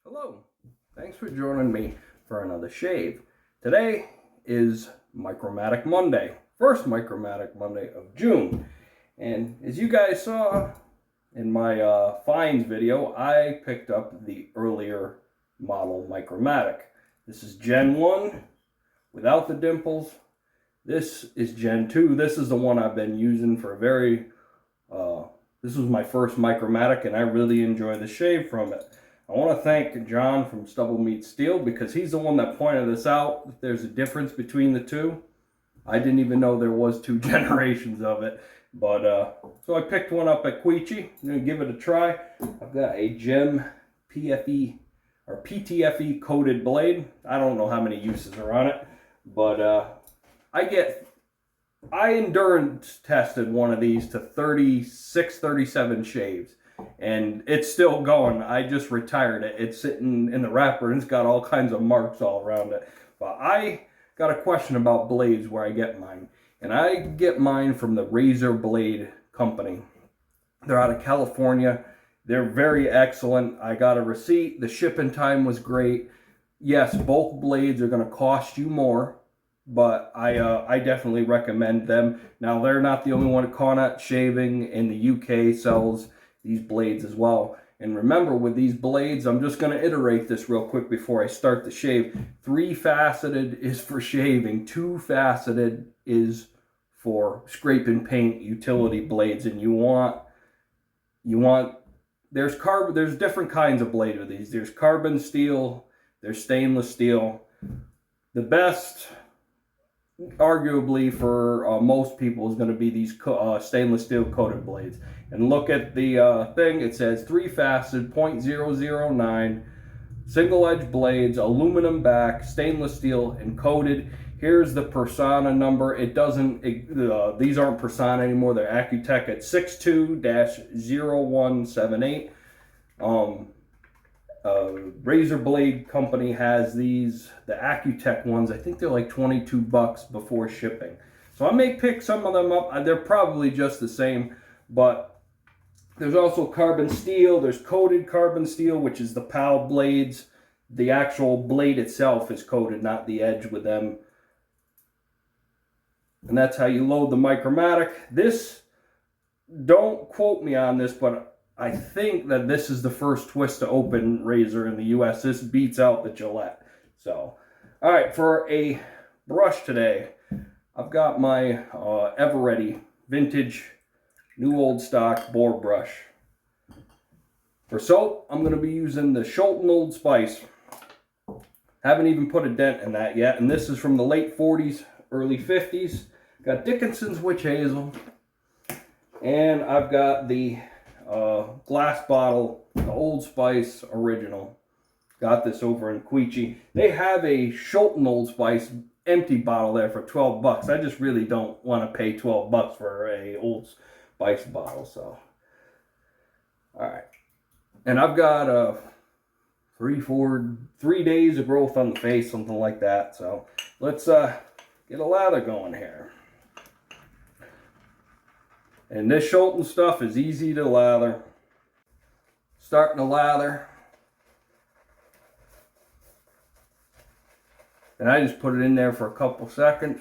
Hello, thanks for joining me for another shave. Today is Micromatic Monday, first Micromatic Monday of June. And as you guys saw in my finds video, I picked up the earlier model Micromatic. This is Gen 1 without the dimples. This is Gen 2. This is the one I've been using for this was my first Micromatic and I really enjoy the shave from it. I want to thank John from Stubble Meets Steel because he's the one that pointed this out. There's a difference between the two. I didn't even know there was two generations of it. But so I picked one up at Queechee. I'm going to give it a try. I've got a Gem PFE or PTFE coated blade. I don't know how many uses are on it, but I endurance tested one of these to 36, 37 shaves. And it's still going. I just retired it. It's sitting in the wrapper and it's got all kinds of marks all around it. But I got a question about blades where I get mine. And I get mine from the Razor Blade Company. They're out of California. They're very excellent. I got a receipt. The shipping time was great. Yes, both blades are going to cost you more, but I definitely recommend them. Now, they're not the only one. Connaught Shaving in the UK sells these blades as well. And remember, with these blades, I'm just going to iterate this real quick before I start the shave. 3-faceted is for shaving. 2-faceted is for scraping paint utility blades. And there's different kinds of blade with these. There's carbon steel, there's stainless steel. The best, arguably for most people, is going to be these stainless steel coated blades. And look at the thing. It says 3-faceted, 0.009, single edge blades, aluminum back, stainless steel, and coated. Here's the Persona number. These aren't Persona anymore. They're Accutech at 62-0178. Razor Blade Company has these, the Accutech ones. I think they're like $22 before shipping. So I may pick some of them up. They're probably just the same, but there's also carbon steel. There's coated carbon steel, which is the PAL blades. The actual blade itself is coated, not the edge with them. And that's how you load the Micromatic. This, don't quote me on this, but I think that this is the first twist to open razor in the US. This beats out the Gillette. So, all right, for a brush today, I've got my Ever-Ready vintage new old stock boar brush. For soap, I'm going to be using the Scholten Old Spice. Haven't even put a dent in that yet, and this is from the late 40s, early 50s. Got Dickinson's Witch Hazel, and I've got the glass bottle, the Old Spice original. Got this over in Queechee. They have a Scholten Old Spice empty bottle there for 12 bucks. I just really don't want to pay 12 bucks for a Old Spice bottle. So, all right. And I've got 3 days of growth on the face, something like that. So let's get a lather going here. And this Scholten stuff is easy to lather. Starting to lather. And I just put it in there for a couple seconds.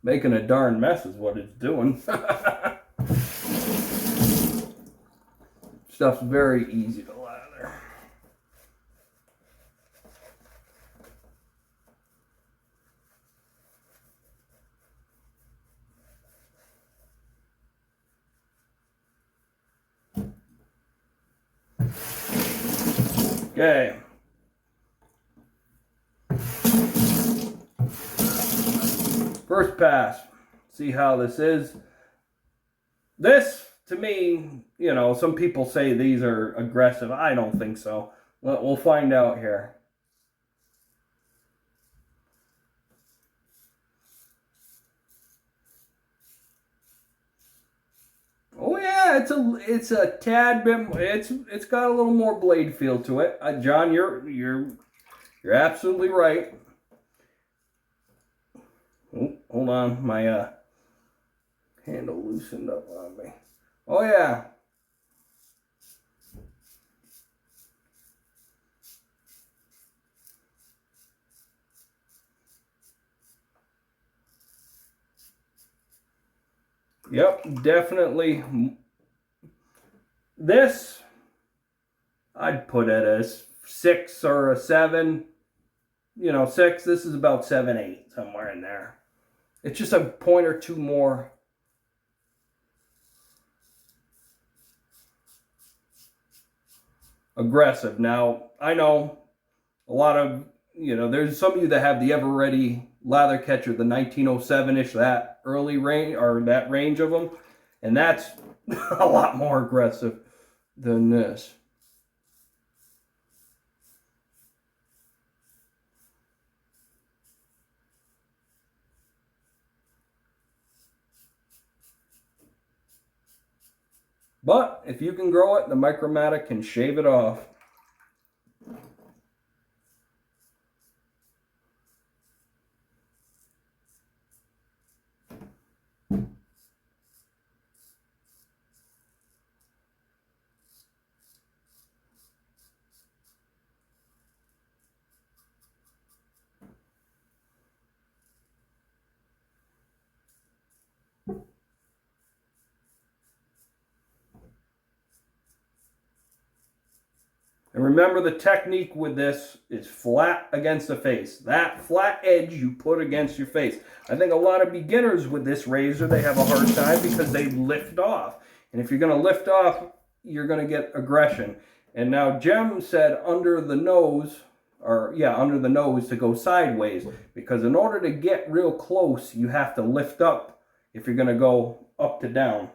Making a darn mess is what it's doing. Stuff's very easy to lather. Okay. First pass. See how this is. This, to me, you know, some people say these are aggressive. I don't think so. We'll find out here. Oh yeah, Yeah, it's a tad bit. It's got a little more blade feel to it. John, you're absolutely right. Oh, hold on, my handle loosened up on me. Oh yeah. Yep, definitely. This, I'd put it as 6 or a 7. You know, 6. This is about 7, 8, somewhere in there. It's just a point or two more. Aggressive. Now, I know a lot of, there's some of you that have the ever ready lather catcher, the 1907-ish, that early range, or that range of them. And that's a lot more aggressive than this. But if you can grow it, the Micromatic can shave it off. And remember, the technique with this is flat against the face. That flat edge you put against your face. I think a lot of beginners with this razor, they have a hard time because they lift off. And if you're going to lift off, you're going to get aggression. And now Jem said under the nose, under the nose to go sideways. Because in order to get real close, you have to lift up if you're going to go up to down.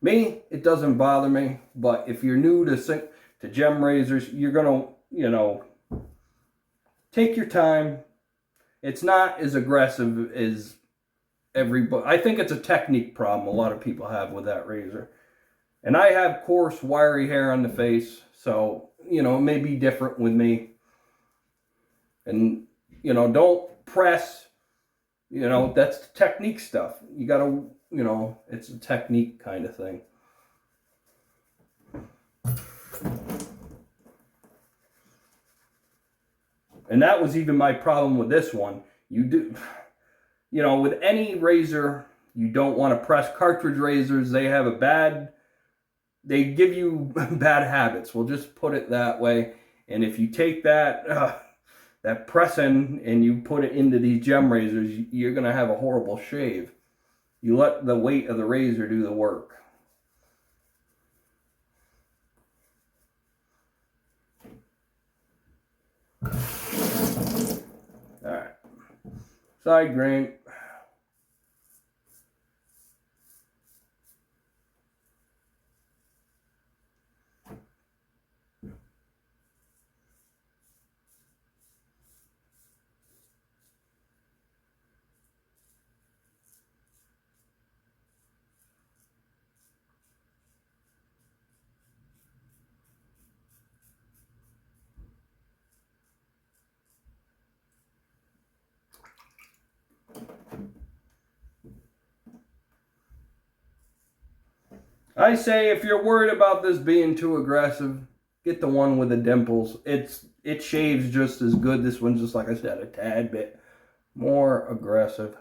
Me, it doesn't bother me. But if you're new to gem razors, you're going to, take your time. It's not as aggressive as everybody. I think it's a technique problem a lot of people have with that razor. And I have coarse, wiry hair on the face, so, it may be different with me. And, don't press, that's the technique stuff. You got to, it's a technique kind of thing. And that was even my problem with this one. With any razor, you don't want to press. Cartridge razors, they give you bad habits. We'll just put it that way. And if you take that pressing and you put it into these gem razors, you're going to have a horrible shave. You let the weight of the razor do the work. Alright, side grain. I say if you're worried about this being too aggressive, get the one with the dimples. It shaves just as good. This one's just, like I said, a tad bit more aggressive.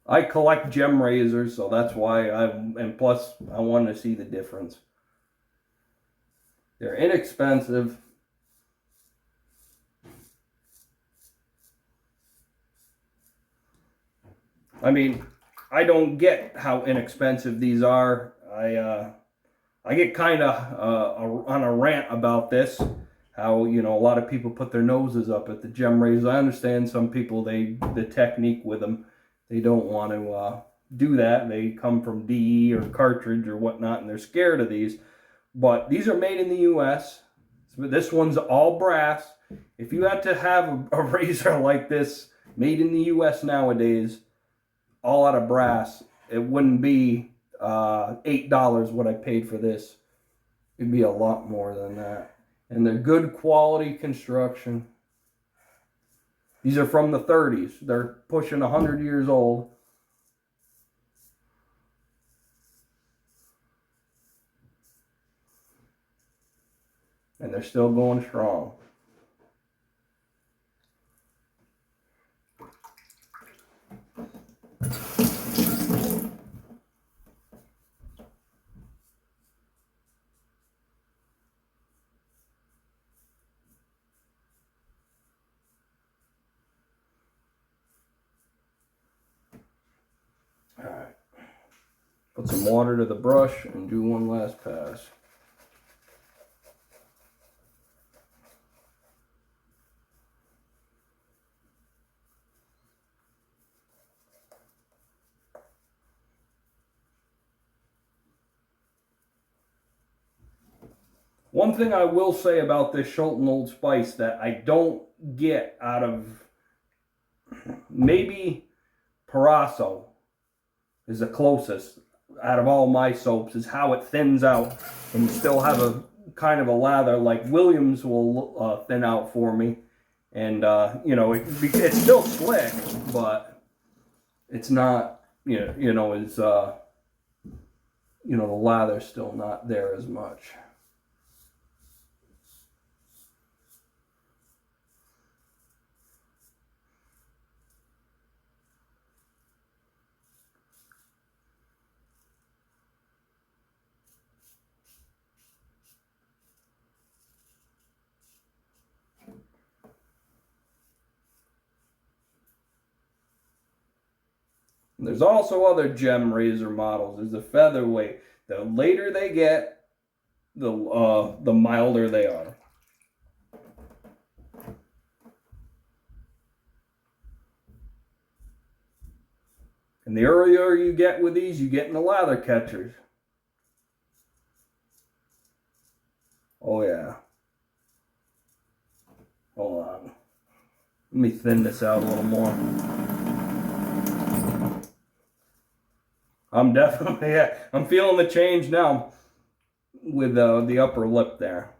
I collect gem razors, so that's why and plus I wanted to see the difference. They're inexpensive. I mean, I don't get how inexpensive these are. I get kind of on a rant about this. How, a lot of people put their noses up at the gem razors. I understand some people, the technique with them, they don't want to do that. They come from DE or cartridge or whatnot, and they're scared of these. But these are made in the U.S. This one's all brass. If you had to have a razor like this made in the U.S. nowadays, all out of brass, it wouldn't be $8 what I paid for this. It'd be a lot more than that. And they're good quality construction. These are from the 30s. They're pushing 100 years old. And they're still going strong. All right. Put some water to the brush and do one last pass. One thing I will say about this Schulten Old Spice that I don't get out of maybe Parasso is the closest out of all my soaps, is how it thins out and you still have a kind of a lather like Williams will thin out for me. And, you know, it's still slick, but it's not, the lather's still not there as much. There's also other gem razor models. There's the featherweight. The later they get, the milder they are. And the earlier you get with these, you get in the lather catchers. Oh yeah. Hold on. Let me thin this out a little more. I'm definitely, yeah, I'm feeling the change now with the upper lip there.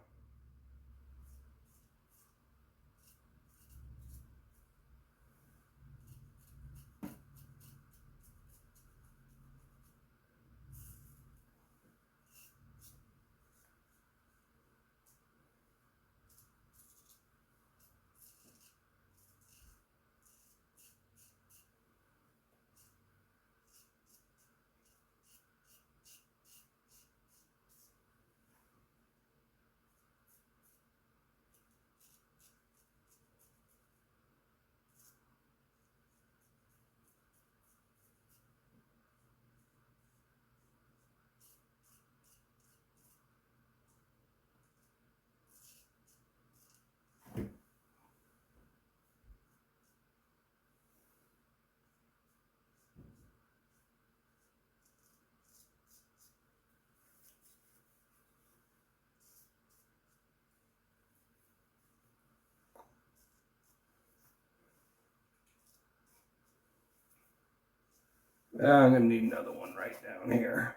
I'm going to need another one right down here.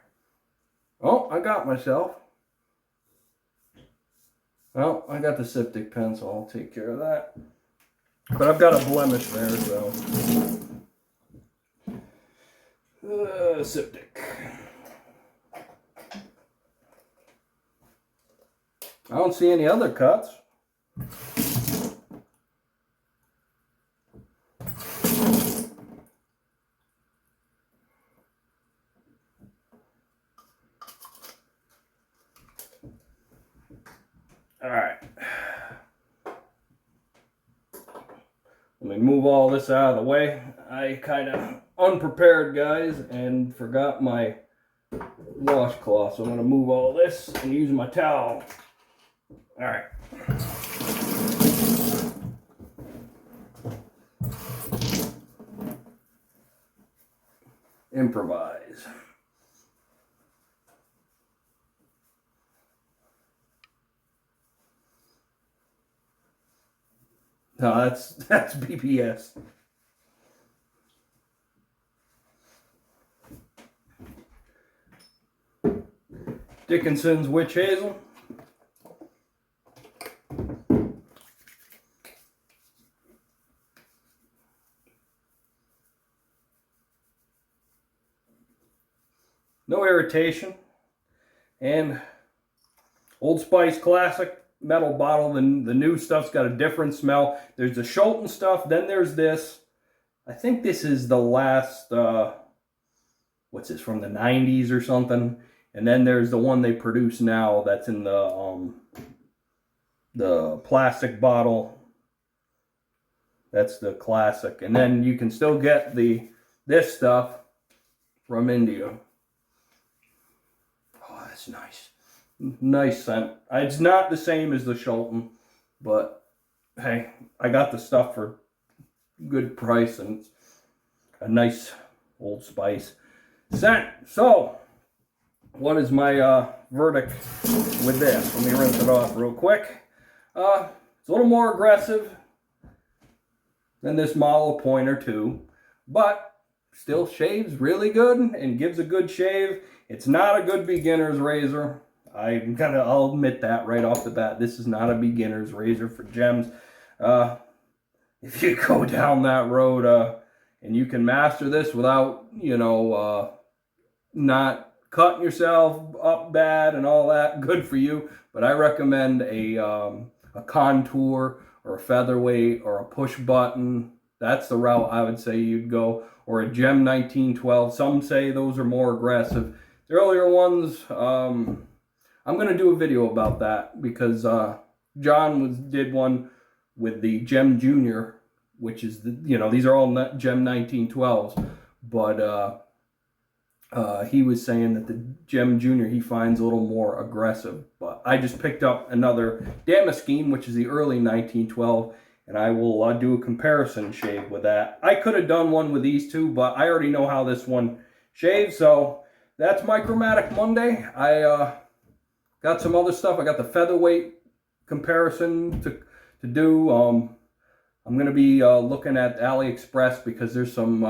Oh, I got myself. Well, I got the septic pen, so I'll take care of that. But I've got a blemish there, so. Septic. I don't see any other cuts. All right. Let me move all this out of the way. I kind of unprepared, guys, and forgot my washcloth. So I'm going to move all this and use my towel. All right. Improvise. No, that's BPS. Dickinson's Witch Hazel. No irritation. And Old Spice Classic metal bottle. The new stuff's got a different smell. There's the Scholten stuff. Then there's this. I think this is the last, what's this, from the 90s or something. And then there's the one they produce now that's in the plastic bottle. That's the classic. And then you can still get this stuff from India. Oh, that's nice. Nice scent. It's not the same as the Scholten, but hey, I got the stuff for good price and it's a nice Old Spice scent. So, what is my verdict with this? Let me rinse it off real quick. It's a little more aggressive than this model, a point or two, but still shaves really good and gives a good shave. It's not a good beginner's razor. I'll admit that right off the bat. This is not a beginner's razor for gems. If you go down that road and you can master this without, not cutting yourself up bad and all that, good for you. But I recommend a contour or a featherweight or a push button. That's the route I would say you'd go. Or a Gem 1912. Some say those are more aggressive. The earlier ones, I'm going to do a video about that because John did one with the Gem Junior, which is, these are all Gem 1912s. But he was saying that the Gem Junior he finds a little more aggressive. But I just picked up another Damascene, which is the early 1912, and I will do a comparison shave with that. I could have done one with these two, but I already know how this one shaves. So that's Micromatic Monday. I got some other stuff. I got the featherweight comparison to do. I'm going to be looking at AliExpress because there's some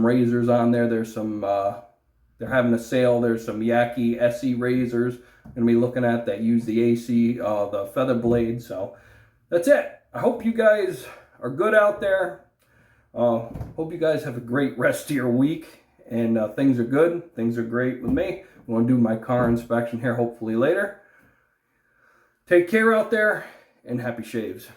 razors on there. There's some, they're having a sale. There's some Yaki SE razors I'm going to be looking at that use the AC, the feather blade. So that's it. I hope you guys are good out there. Hope you guys have a great rest of your week. And things are good. Things are great with me. I'm going to do my car inspection here hopefully later. Take care out there and happy shaves.